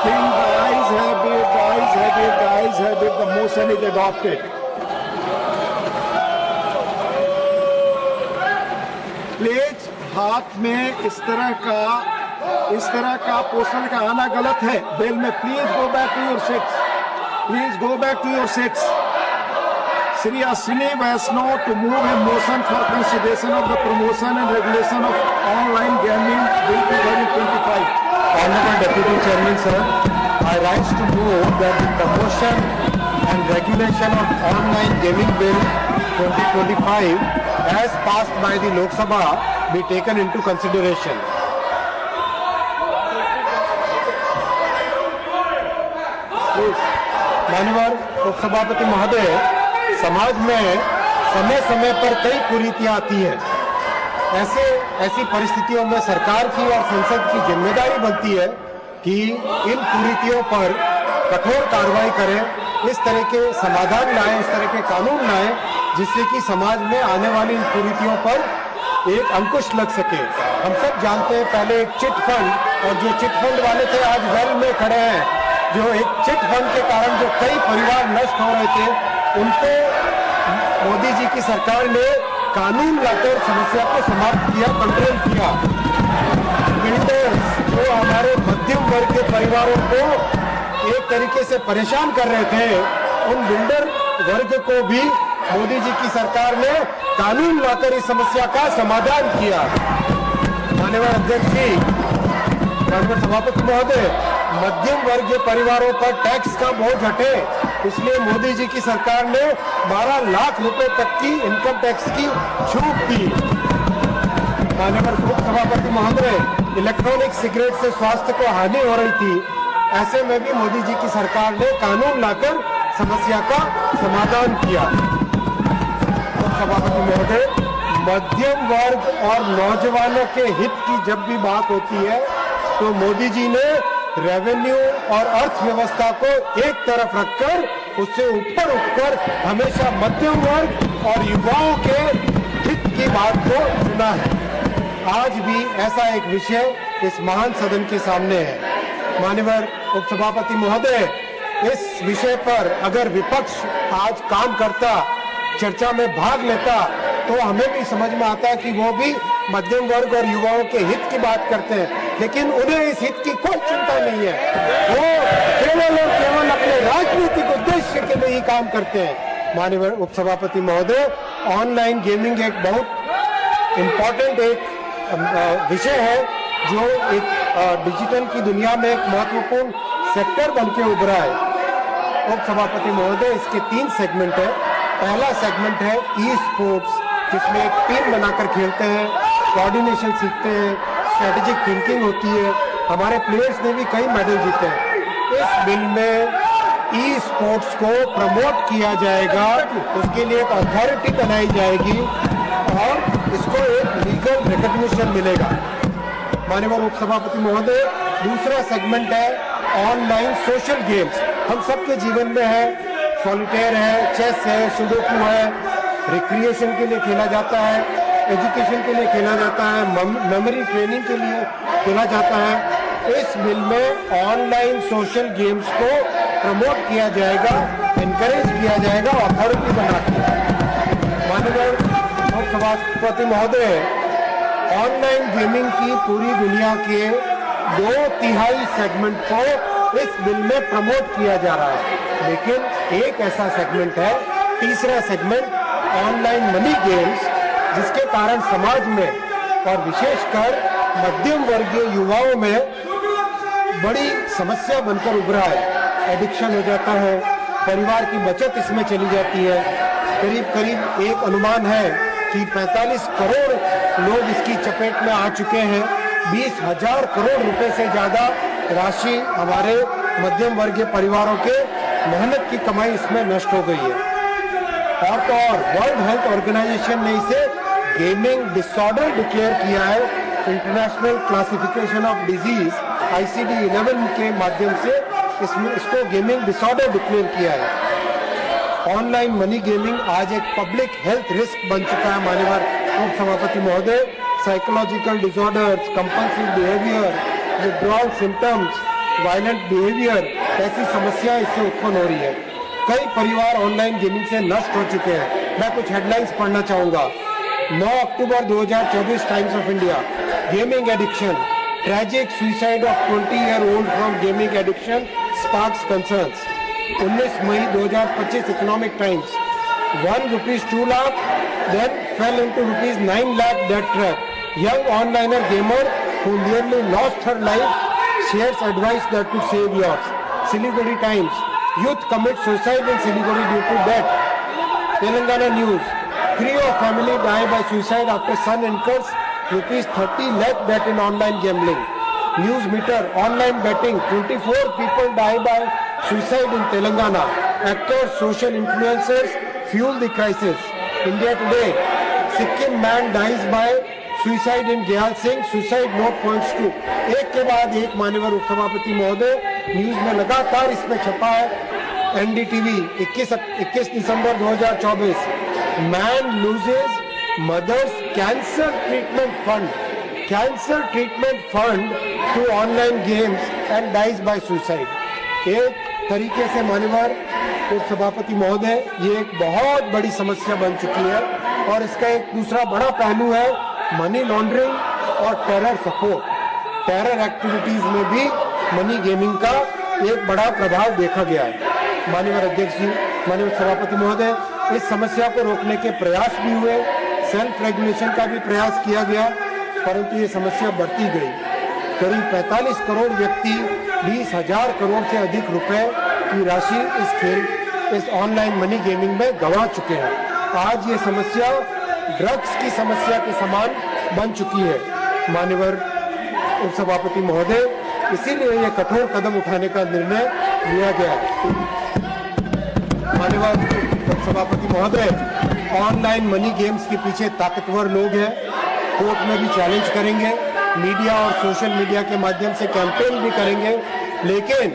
think the ayes have it, the ayes have it, the ayes have it, the motion is adopted. Please हाथ में इस तरह का poster का आना गलत है बिल में. Please go back to your seats. Please go back to your seats. Shri Ashwini Vaishnav to move a motion for consideration of the promotion and regulation of online gaming bill 2025. Honorable Deputy Chairman, sir, I rise to move that the promotion and regulation of online gaming bill 2025 as passed by the Lok Sabha be taken into consideration. माननीय उपसभापति महोदय, समाज में समय समय पर कई कुरीतियां आती हैं. ऐसी परिस्थितियों में सरकार की और संसद की जिम्मेदारी बनती है कि इन कुरीतियों पर कठोर कार्रवाई करें, इस तरह के समाधान लाएं, इस तरह के कानून लाएं जिससे कि समाज में आने वाली इन कुरीतियों पर एक अंकुश लग सके. हम सब जानते हैं पहले एक चिट फंड, और जो चिट फंड वाले थे आज वेल में खड़े हैं. जो एक चिट फंड के कारण जो कई परिवार नष्ट हो रहे थे, उनको मोदी जी की सरकार ने कानून लाकर समस्या को समाप्त किया, कंट्रोल किया. बिल्डर्स जो हमारे मध्यम वर्ग के परिवारों को एक तरीके से परेशान कर रहे थे, उन बिल्डर वर्ग को भी मोदी जी की सरकार ने कानून लाकर इस समस्या का समाधान किया. माननीय अध्यक्ष जी, माननीय सभापति महोदय, मध्यम वर्गीय परिवारों पर टैक्स का बोझ हटे, इसलिए मोदी जी की सरकार ने 12 लाख रुपए तक की इनकम टैक्स की छूट दी. माननीय उपसभापति महोदय, इलेक्ट्रॉनिक सिगरेट से स्वास्थ्य को हानि हो रही थी, ऐसे में भी मोदी जी की सरकार ने कानून लाकर समस्या का समाधान किया. उपसभापति महोदय, मध्यम वर्ग और नौजवानों के हित की जब भी बात होती है तो मोदी जी ने रेवेन्यू और अर्थव्यवस्था को एक तरफ रखकर उससे ऊपर उठकर हमेशा मध्यम वर्ग और युवाओं के हित की बात को सुना है. आज भी ऐसा एक विषय इस महान सदन के सामने है. माननीय उपसभापति महोदय, इस विषय पर अगर विपक्ष आज काम करता, चर्चा में भाग लेता, तो हमें भी समझ में आता कि वो भी मध्यम वर्ग और युवाओं के हित की बात करते हैं, लेकिन उन्हें इस हित की कोई चिंता नहीं है. वो केवल और केवल अपने राजनीतिक उद्देश्य के लिए ही काम करते हैं. माननीय उपसभापति महोदय, ऑनलाइन गेमिंग एक बहुत इम्पोर्टेंट एक विषय है जो एक डिजिटल की दुनिया में एक महत्वपूर्ण सेक्टर बन के उभरा है. उपसभापति महोदय, इसके 3 सेगमेंट है. पहला सेगमेंट है ई स्पोर्ट्स, जिसमें एक टीम बनाकर खेलते हैं, कोऑर्डिनेशन सीखते हैं, स्ट्रेटेजिक थिंकिंग होती है. हमारे प्लेयर्स ने भी कई मेडल जीते हैं. इस बिल में ई स्पोर्ट्स को प्रमोट किया जाएगा, उसके लिए एक अथॉरिटी बनाई जाएगी और इसको एक लीगल रिकॉग्निशन मिलेगा. माननीय उपसभापति महोदय, दूसरा सेगमेंट है ऑनलाइन सोशल गेम्स. हम सबके जीवन में है, सॉलिटेयर है, चेस है, सुडोकू है, रिक्रिएशन के लिए खेला जाता है, एजुकेशन के लिए खेला जाता है, मेमोरी ट्रेनिंग के लिए खेला जाता है. इस बिल में ऑनलाइन सोशल गेम्स को प्रमोट किया जाएगा, एनकरेज किया जाएगा, अथॉरिटी बना के. माननीय उपसभापति महोदय, ऑनलाइन गेमिंग की पूरी दुनिया के 2/3 सेगमेंट को इस बिल में प्रमोट किया जा रहा है, लेकिन एक ऐसा सेगमेंट है, तीसरा सेगमेंट ऑनलाइन मनी गेम्स, जिसके कारण समाज में और विशेषकर मध्यम वर्गीय युवाओं में बड़ी समस्या बनकर उभरा है. एडिक्शन हो जाता है, परिवार की बचत इसमें चली जाती है. करीब एक अनुमान है कि 45 करोड़ लोग इसकी चपेट में आ चुके हैं. 20,000 करोड़ रुपए से ज्यादा राशि हमारे मध्यम वर्गीय परिवारों के मेहनत की कमाई इसमें नष्ट हो गई है. और तो और वर्ल्ड हेल्थ ऑर्गेनाइजेशन ने इसे गेमिंग डिसऑर्डर डिक्लेयर किया है. International classification of disease ICD-11 के माध्यम से इसको गेमिंग डिसऑर्डर डिक्लेयर किया है. ऑनलाइन मनी गेमिंग आज एक पब्लिक हेल्थ रिस्क बन चुका है. माननीय उपसभापति महोदय, psychological disorders, compulsive behaviour, withdrawal symptoms, violent behaviour, ऐसी समस्या इससे उत्पन्न हो रही है। कई परिवार ऑनलाइन गेमिंग से नष्ट हो चुके हैं। मैं कुछ हेडलाइंस पढ़ना चाहूंगा। 9 October 2024 Times of India, gaming addiction, tragic suicide of 20-year-old from gaming addiction sparks concerns. 19 May 2025 Economic Times, 1 rupees 2 lakh then fell into rupees 9 lakh debt trap. Young onliner gamer who nearly lost her life shares advice that could save yours. Siliguri Times, youth commit suicide in Siliguri due to debt. Telangana News, Creo family die by suicide after son incurs rupees 30 lakh debt in online gambling. News meter, online betting, 24 people die by suicide in Telangana. Actors, social influencers fuel the crisis. India Today, Sikkim man dies by suicide in Gyal Singh, suicide note points to। एक के बाद एक माननीय उपसभापति महोदय, news में लगातार इसमें छपा है। NDTV 21 December 2024, man loses mother's cancer treatment fund to online games and dies by suicide. एक तरीके से माननीय उपसभापति महोदय, ये एक बहुत बड़ी समस्या बन चुकी है और इसका एक दूसरा बड़ा पहलू है मनी लॉन्ड्रिंग और टेरर सपोर्ट। टेरर एक्टिविटीज में भी मनी गेमिंग का एक बड़ा प्रभाव देखा गया है। माननीय अध्यक्ष जी, माननीय सभापति महोदय, इस समस्या को रोकने के प्रयास भी हुए, सेल्फ रेगुलेशन का भी प्रयास किया गया, परंतु ये समस्या बढ़ती गई। करीब 45 करोड़ व्यक्ति 20,000 करोड़ से अधिक रुपए की राशि इस ऑनलाइन मनी गेमिंग में गंवा चुके हैं। आज ये समस्या ड्रग्स की समस्या के समान बन चुकी है। माननीय उपसभापति महोदय, इसीलिए ये कठोर कदम उठाने का निर्णय लिया गया है। माननीय उपसभापति महोदय, ऑनलाइन मनी गेम्स के पीछे ताकतवर लोग हैं, कोर्ट में भी चैलेंज करेंगे, मीडिया और सोशल मीडिया के माध्यम से कैंपेन भी करेंगे, लेकिन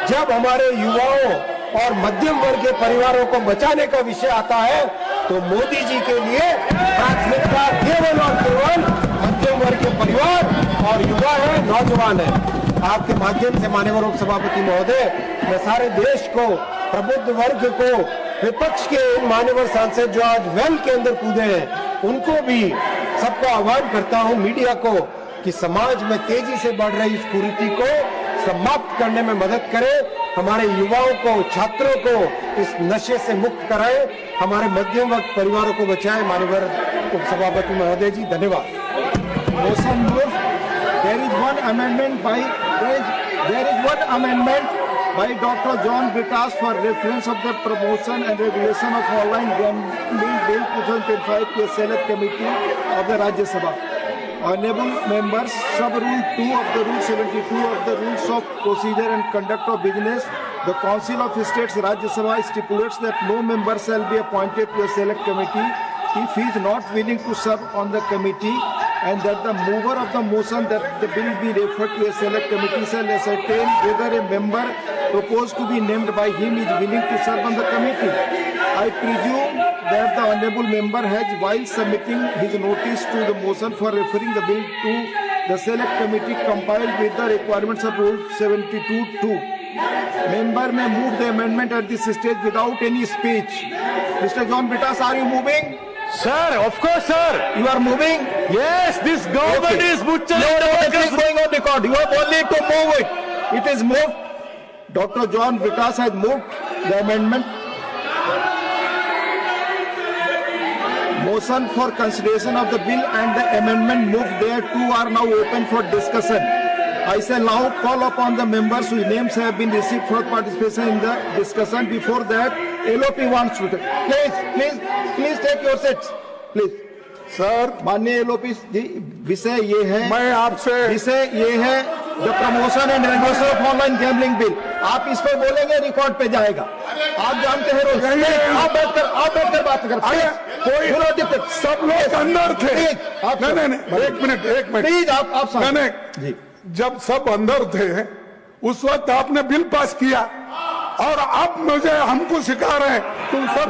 जब हमारे युवाओं और मध्यम वर्ग के परिवारों को बचाने का विषय आता है तो मोदी जी के लिए प्राथमिकता केवल और केवल मध्यम वर्ग के परिवार और युवा है, नौजवान है। आपके माध्यम से माननीय उपसभापति महोदय, मैं सारे देश को, प्रबुद्ध वर्ग को, विपक्ष के मान्यवर सांसद जो आज वेल के अंदर कूदे हैं, उनको भी सबको आह्वान करता हूं, मीडिया को, कि समाज में तेजी से बढ़ रही इस कुरीति को समाप्त करने में मदद करें, हमारे युवाओं को, छात्रों को इस नशे से मुक्त कराएं, हमारे मध्यम वर्ग परिवारों को बचाएं। माननीय उपसभापति महोदय जी, धन्यवाद। Motion moved. There is one amendment by Dr. John Vitas for reference of the promotion and regulation of online gambling bill 2025 to a select committee of the Rajya Sabha. Honorable members, sub rule 2 of the rule 72 of the rules of procedure and conduct of business, the Council of States Rajya Sabha stipulates that no member shall be appointed to a select committee if he is not willing to serve on the committee, and that the mover of the motion that the bill be referred to a select committee shall ascertain whether a member proposed to be named by him is willing to serve on the committee. I presume that the honourable member has, while submitting his notice to the motion for referring the bill to the select committee, complied with the requirements of Rule 72(2). Member may move the amendment at this stage without any speech. Mr. John Vitas, are you moving? Sir, of course, sir. You are moving? Yes, this government is butchering It is going on record. You have only to move it. It is moved. Dr. John Vitas has moved the amendment. Motion for consideration of the bill and the amendment moved thereto are now open for discussion. I shall now call upon the members whose names have been received for participation in the discussion. Before that, LOP wants to please take your seats. Please. Sir, माननीय LOP जी, विषय ये है, मैं आपसे विषय ये है the promotion and regulation of online gambling bill. आप इस पर बोलेंगे, रिकॉर्ड पे जाएगा। आप जानते हैं रोज। आप बैठकर बात कर। कोई सब लोग अंदर थे। नहीं, एक मिनट प्लीज, आप जी, जब सब अंदर थे उस वक्त आपने बिल पास किया और अब मुझे हमको सिखा रहे हैं तुम सब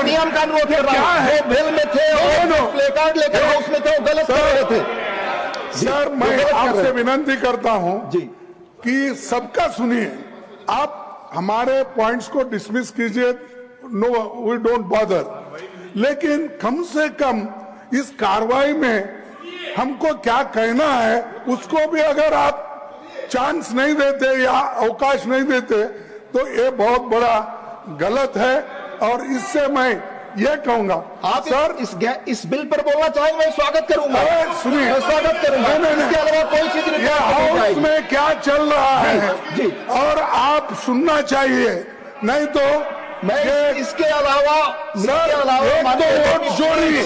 नियम कानून क्या है। बिल में थे और प्ले कार्ड लेकर उसमें थे, गलत कर रहे थे। सर, मैं आपसे विनती करता हूं जी कि सबका सुनिए, आप हमारे पॉइंट्स को डिसमिस कीजिए, नो वी डोंट बॉदर, लेकिन कम से कम इस कार्रवाई में हमको क्या कहना है उसको भी अगर आप चांस नहीं देते या अवकाश नहीं देते तो ये बहुत बड़ा गलत है। और इससे मैं ये कहूंगा, आप सर इस बिल पर बोलना चाहेंगे, मैं स्वागत करूंगा। सुनिए, मैं स्वागत करूंगा। नहीं, इसके अलावा कोई चीज नहीं। ये हाउस में क्या चल रहा है जी। और आप सुनना चाहिए, नहीं तो मैं इसके अलावा एक तो वोट चोरी,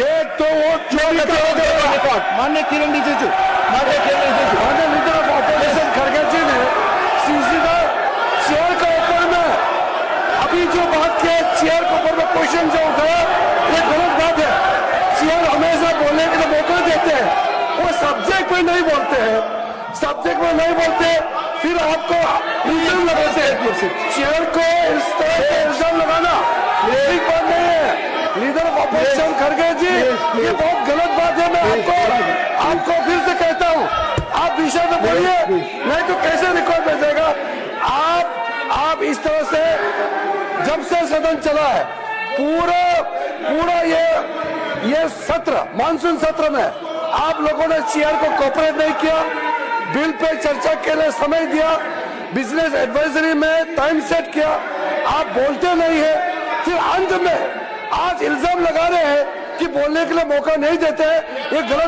एक तो वोट चोरी माननीय किरण रिजिजू, माननीय लीडर ऑफ ऑपोजिशन खड़गे जी ने सीधा चेयर के ऊपर में अभी जो बात किया, चेयर के ऊपर में क्वेश्चन जो उठाया, ये गलत बात है। चेयर हमेशा बोलने के लिए मौका देते हैं, वो सब्जेक्ट में नहीं बोलते हैं, सब्जेक्ट में नहीं बोलते, फिर आपको इल्जाम लगाते हैं। चेयर को इस तरह से इल्जाम लगाना ठीक बात नहीं है। लीडर ऑफ ऑपोजिशन खड़गे जी, ये बहुत गलत बात है। मैं आपको फिर से कहता हूँ, आप विषय में बोलिए, नहीं तो कैसे रिकॉर्ड भेजेगा। आप इस तरह से जब से सदन चला है, पूरा ये सत्र, मानसून सत्र में आप लोगों ने चेयर को कोऑपरेट नहीं किया, बिल पे चर्चा के लिए समय दिया, बिजनेस एडवाइजरी में टाइम सेट किया, आप बोलते नहीं है, फिर अंत में आज इल्जाम लगा रहे हैं कि बोलने के लिए मौका नहीं देते हैं। ये गलत